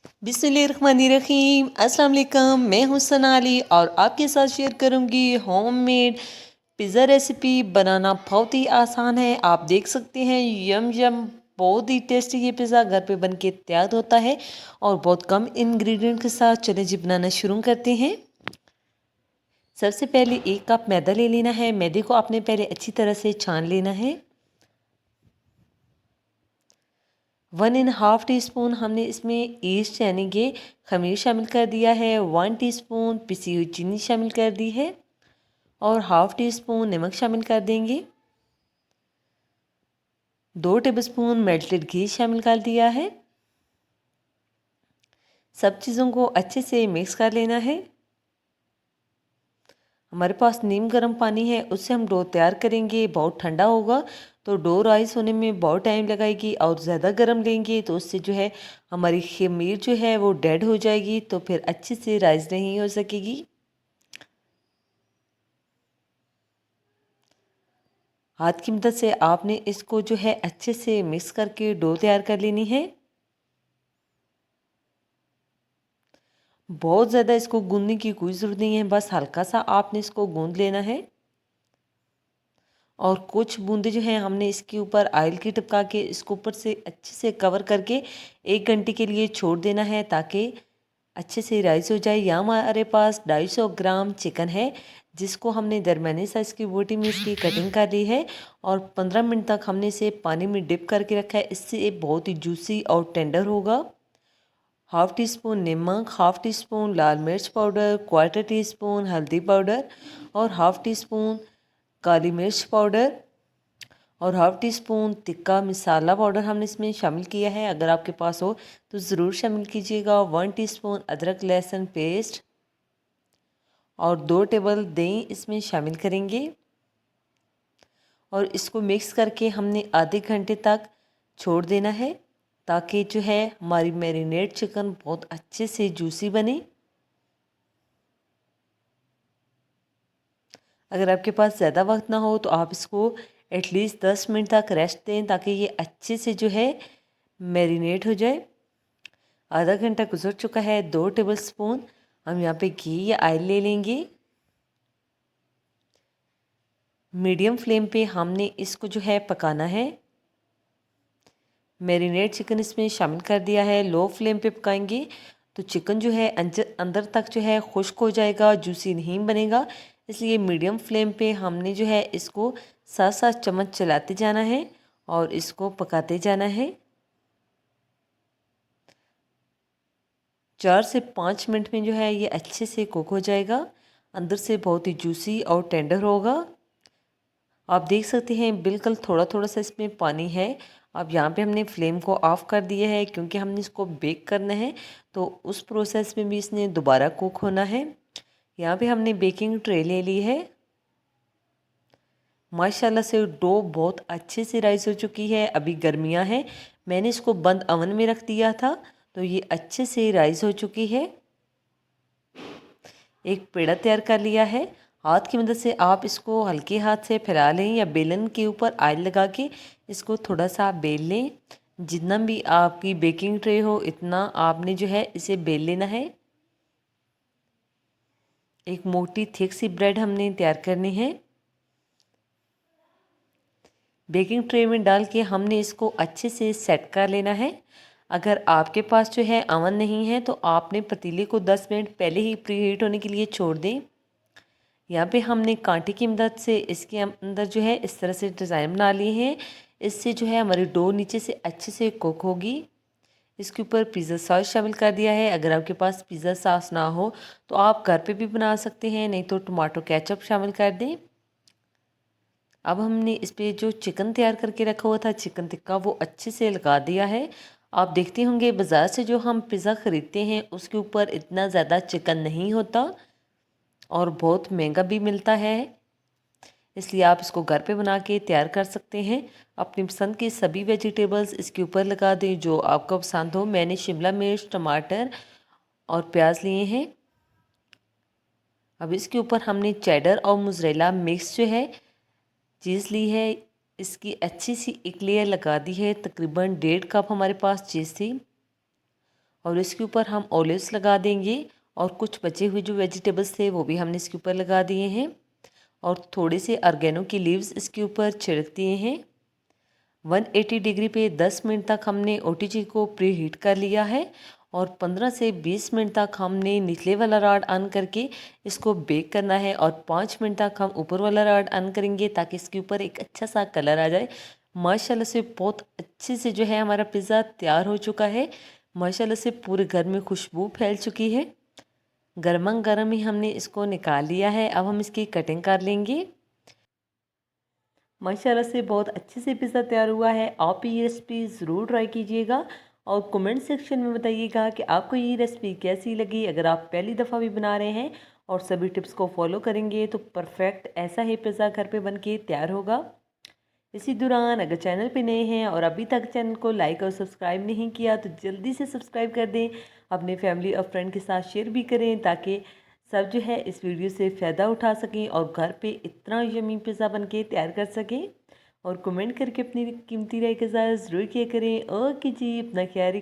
बिस्मिल्लाहिर्रहमानिर्रहीम। अस्सलाम वालेकुम। मैं हूं सनाली और आपके साथ शेयर करूंगी होममेड पिज़्ज़ा रेसिपी। बनाना बहुत ही आसान है, आप देख सकते हैं। यम यम, बहुत ही टेस्टी ये पिज़्ज़ा घर पे बन के तैयार होता है और बहुत कम इंग्रेडिएंट के साथ। चले जी बनाना शुरू करते हैं। सबसे पहले 1 कप मैदा ले लेना है। मैदे को आपने पहले अच्छी तरह से छान लेना है। 1½ टीस्पून हमने इसमें ईस्ट यानी कि खमीर शामिल कर दिया है। 1 टीस्पून पिसी हुई चीनी शामिल कर दी है और ½ टीस्पून नमक शामिल कर देंगे। 2 टेबलस्पून मेल्टेड घी शामिल कर दिया है। सब चीज़ों को अच्छे से मिक्स कर लेना है। हमारे पास नीम गर्म पानी है, उससे हम डो तैयार करेंगे। बहुत ठंडा होगा तो डो राइस होने में बहुत टाइम लगाएगी और ज़्यादा गर्म लेंगे तो उससे जो है हमारी खमीर जो है वो डेड हो जाएगी, तो फिर अच्छे से राइस नहीं हो सकेगी। हाथ की मदद से आपने इसको जो है अच्छे से मिक्स करके डो तैयार कर लेनी है। बहुत ज़्यादा इसको गूंदने की कोई ज़रूरत नहीं है, बस हल्का सा आपने इसको गूंद लेना है। और कुछ बूंदे जो हैं हमने इसके ऊपर ऑयल की टपका के इसको ऊपर से अच्छे से कवर करके 1 घंटे के लिए छोड़ देना है ताकि अच्छे से राइस हो जाए। यहाँ हमारे पास 250 ग्राम चिकन है जिसको हमने दरमियानी साइज़ की बोटी में इसकी कटिंग कर ली है और 15 मिनट तक हमने इसे पानी में डिप करके रखा है। इससे ये बहुत ही जूसी और टेंडर होगा। ½ टीस्पून नमक, ½ टीस्पून लाल मिर्च पाउडर, 1/4 टीस्पून हल्दी पाउडर और ½ टीस्पून काली मिर्च पाउडर और ½ टीस्पून तिक्का मसाला पाउडर हमने इसमें शामिल किया है। अगर आपके पास हो तो ज़रूर शामिल कीजिएगा। 1 टीस्पून अदरक लहसुन पेस्ट और 2 टेबल दही इसमें शामिल करेंगे और इसको मिक्स करके हमने आधे घंटे तक छोड़ देना है ताकि जो है हमारी मैरिनेट चिकन बहुत अच्छे से जूसी बने। अगर आपके पास ज़्यादा वक्त ना हो तो आप इसको एटलीस्ट 10 मिनट तक रेस्ट दें ताकि ये अच्छे से जो है मैरिनेट हो जाए। आधा घंटा गुजर चुका है। 2 टेबलस्पून हम यहाँ पे घी या ऑयल ले लेंगे। मीडियम फ्लेम पे हमने इसको जो है पकाना है। मैरिनेट चिकन इसमें शामिल कर दिया है। लो फ्लेम पे पकाएंगे तो चिकन जो है अंदर तक जो है खुश्क हो जाएगा, जूसी नहीं बनेगा। इसलिए मीडियम फ्लेम पे हमने जो है इसको साथ साथ चम्मच चलाते जाना है और इसको पकाते जाना है। 4 से 5 मिनट में जो है ये अच्छे से कुक हो जाएगा। अंदर से बहुत ही जूसी और टेंडर होगा। आप देख सकते हैं बिल्कुल थोड़ा थोड़ा सा इसमें पानी है। अब यहाँ पे हमने फ्लेम को ऑफ़ कर दिया है क्योंकि हमने इसको बेक करना है, तो उस प्रोसेस में भी इसने दोबारा कुक होना है। यहाँ पे हमने बेकिंग ट्रे ले ली है। माशाल्लाह से डो बहुत अच्छे से राइस हो चुकी है। अभी गर्मियाँ हैं, मैंने इसको बंद ओवन में रख दिया था तो ये अच्छे से राइस हो चुकी है। एक पेड़ा तैयार कर लिया है। हाथ की मदद से आप इसको हल्के हाथ से फैला लें या बेलन के ऊपर ऑयल लगा के इसको थोड़ा सा बेल लें। जितना भी आपकी बेकिंग ट्रे हो इतना आपने जो है इसे बेल लेना है। एक मोटी थिक सी ब्रेड हमने तैयार करनी है। बेकिंग ट्रे में डाल के हमने इसको अच्छे से सेट कर लेना है। अगर आपके पास जो है अवन नहीं है तो आपने पतीले को 10 मिनट पहले ही प्री हीट होने के लिए छोड़ दें। यहाँ पे हमने कांटे की मदद से इसके अंदर जो है इस तरह से डिज़ाइन बना लिए हैं। इससे जो है हमारी डो नीचे से अच्छे से कुक होगी। इसके ऊपर पिज़्ज़ा सॉस शामिल कर दिया है। अगर आपके पास पिज़्ज़ा सॉस ना हो तो आप घर पे भी बना सकते हैं, नहीं तो टमाटो केचप शामिल कर दें। अब हमने इस पर जो चिकन तैयार करके रखा हुआ था चिकन टिक्का, वो अच्छे से लगा दिया है। आप देखते होंगे बाज़ार से जो हम पिज़्ज़ा ख़रीदते हैं उसके ऊपर इतना ज़्यादा चिकन नहीं होता और बहुत महंगा भी मिलता है। इसलिए आप इसको घर पे बना के तैयार कर सकते हैं। अपनी पसंद की सभी वेजिटेबल्स इसके ऊपर लगा दें जो आपको पसंद हो। मैंने शिमला मिर्च, टमाटर और प्याज लिए हैं। अब इसके ऊपर हमने चेडर और मोज़रेला मिक्स जो है चीज़ ली है, इसकी अच्छी सी एक लेयर लगा दी है। तकरीबन 1.5 कप हमारे पास चीज़ थी और इसके ऊपर हम ऑलिव्स लगा देंगे और कुछ बचे हुए जो वेजिटेबल्स थे वो भी हमने इसके ऊपर लगा दिए हैं और थोड़े से ऑर्गेनो की लीव्स इसके ऊपर छिड़क दिए हैं। 180 डिग्री पे 10 मिनट तक हमने ओटीजी को प्री हीट कर लिया है और 15 से 20 मिनट तक हमने निचले वाला रॉड ऑन करके इसको बेक करना है और 5 मिनट तक हम ऊपर वाला रॉड ऑन करेंगे ताकि इसके ऊपर एक अच्छा सा कलर आ जाए। माशाल्लाह से बहुत अच्छे से जो है हमारा पिज़्ज़ा तैयार हो चुका है। माशाल्लाह से पूरे घर में खुशबू फैल चुकी है। गर्मा गर्म ही हमने इसको निकाल लिया है। अब हम इसकी कटिंग कर लेंगे। माशाल्लाह से बहुत अच्छे से पिज़्ज़ा तैयार हुआ है। आप ये रेसिपी ज़रूर ट्राई कीजिएगा और कमेंट सेक्शन में बताइएगा कि आपको ये रेसिपी कैसी लगी। अगर आप पहली दफ़ा भी बना रहे हैं और सभी टिप्स को फॉलो करेंगे तो परफेक्ट ऐसा ही पिज़्ज़ा घर पे बन के तैयार होगा। इसी दौरान अगर चैनल पे नए हैं और अभी तक चैनल को लाइक और सब्सक्राइब नहीं किया तो जल्दी से सब्सक्राइब कर दें। अपने फैमिली और फ्रेंड के साथ शेयर भी करें ताकि सब जो है इस वीडियो से फ़ायदा उठा सकें और घर पे इतना यमी पिज़्ज़ा बन के तैयार कर सकें। और कमेंट करके अपनी कीमती राय का इज़हार ज़रूर किया करें। ओके जी, अपना ख्याल